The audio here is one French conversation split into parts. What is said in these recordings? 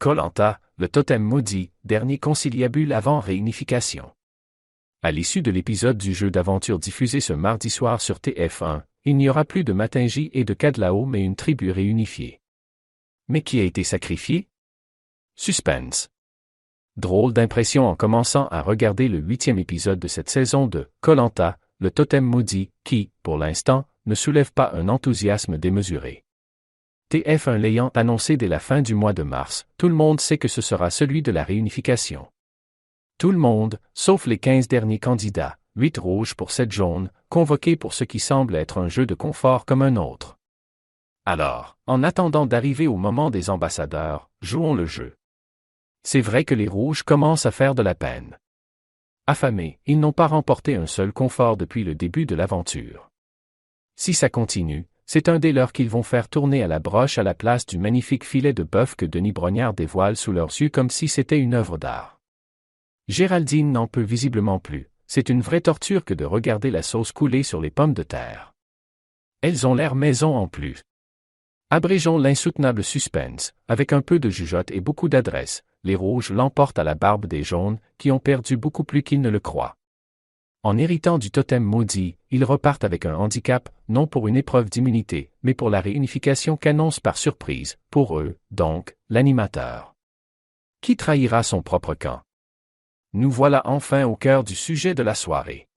Koh-Lanta, le totem maudit, dernier conciliabule avant réunification. À l'issue de l'épisode du jeu d'aventure diffusé ce mardi soir sur TF1, il n'y aura plus de Matinji et de Kadlao mais une tribu réunifiée. Mais qui a été sacrifié? Suspense. Drôle d'impression en commençant à regarder le 8e épisode de cette saison de Koh-Lanta, le totem maudit, qui, pour l'instant, ne soulève pas un enthousiasme démesuré. TF1 l'ayant annoncé dès la fin du mois de mars, tout le monde sait que ce sera celui de la réunification. Tout le monde, sauf les 15 derniers candidats, 8 rouges pour 7 jaunes, convoqués pour ce qui semble être un jeu de confort comme un autre. Alors, en attendant d'arriver au moment des ambassadeurs, jouons le jeu. C'est vrai que les rouges commencent à faire de la peine. Affamés, ils n'ont pas remporté un seul confort depuis le début de l'aventure. Si ça continue, c'est un des leurs qu'ils vont faire tourner à la broche à la place du magnifique filet de bœuf que Denis Brognard dévoile sous leurs yeux comme si c'était une œuvre d'art. Géraldine n'en peut visiblement plus, c'est une vraie torture que de regarder la sauce couler sur les pommes de terre. Elles ont l'air maison en plus. Abrégeons l'insoutenable suspense, avec un peu de jugeote et beaucoup d'adresse, les rouges l'emportent à la barbe des jaunes, qui ont perdu beaucoup plus qu'ils ne le croient. En héritant du totem maudit, ils repartent avec un handicap, non pour une épreuve d'immunité, mais pour la réunification qu'annonce par surprise, pour eux, donc, l'animateur. Qui trahira son propre camp? Nous voilà enfin au cœur du sujet de la soirée.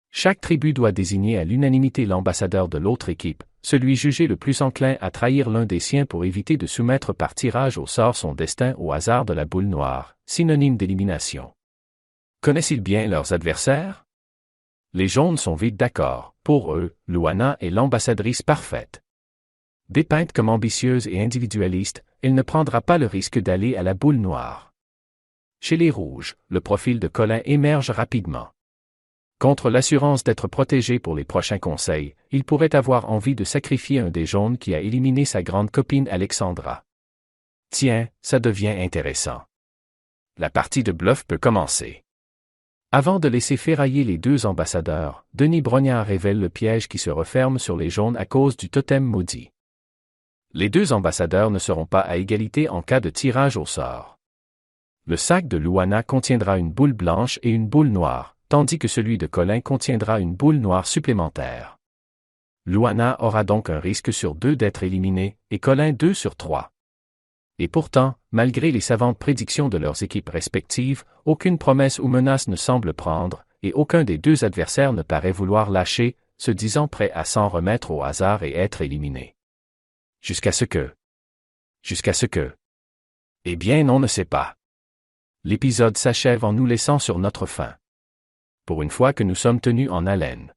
Chaque tribu doit désigner à l'unanimité l'ambassadeur de l'autre équipe, celui jugé le plus enclin à trahir l'un des siens pour éviter de soumettre par tirage au sort son destin au hasard de la boule noire, synonyme d'élimination. Connaissent-ils bien leurs adversaires? Les jaunes sont vite d'accord, pour eux, Luana est l'ambassadrice parfaite. Dépeinte comme ambitieuse et individualiste, elle ne prendra pas le risque d'aller à la boule noire. Chez les rouges, le profil de Colin émerge rapidement. Contre l'assurance d'être protégé pour les prochains conseils, il pourrait avoir envie de sacrifier un des jaunes qui a éliminé sa grande copine Alexandra. Tiens, ça devient intéressant. La partie de bluff peut commencer. Avant de laisser ferrailler les deux ambassadeurs, Denis Brognard révèle le piège qui se referme sur les jaunes à cause du totem maudit. Les deux ambassadeurs ne seront pas à égalité en cas de tirage au sort. Le sac de Luana contiendra une boule blanche et une boule noire, tandis que celui de Colin contiendra une boule noire supplémentaire. Luana aura donc un risque sur 2 d'être éliminé, et Colin 2 sur 3. Et pourtant, malgré les savantes prédictions de leurs équipes respectives, aucune promesse ou menace ne semble prendre, et aucun des deux adversaires ne paraît vouloir lâcher, se disant prêt à s'en remettre au hasard et être éliminé. Jusqu'à ce que... Eh bien, on ne sait pas. L'épisode s'achève en nous laissant sur notre faim. Pour une fois que nous sommes tenus en haleine.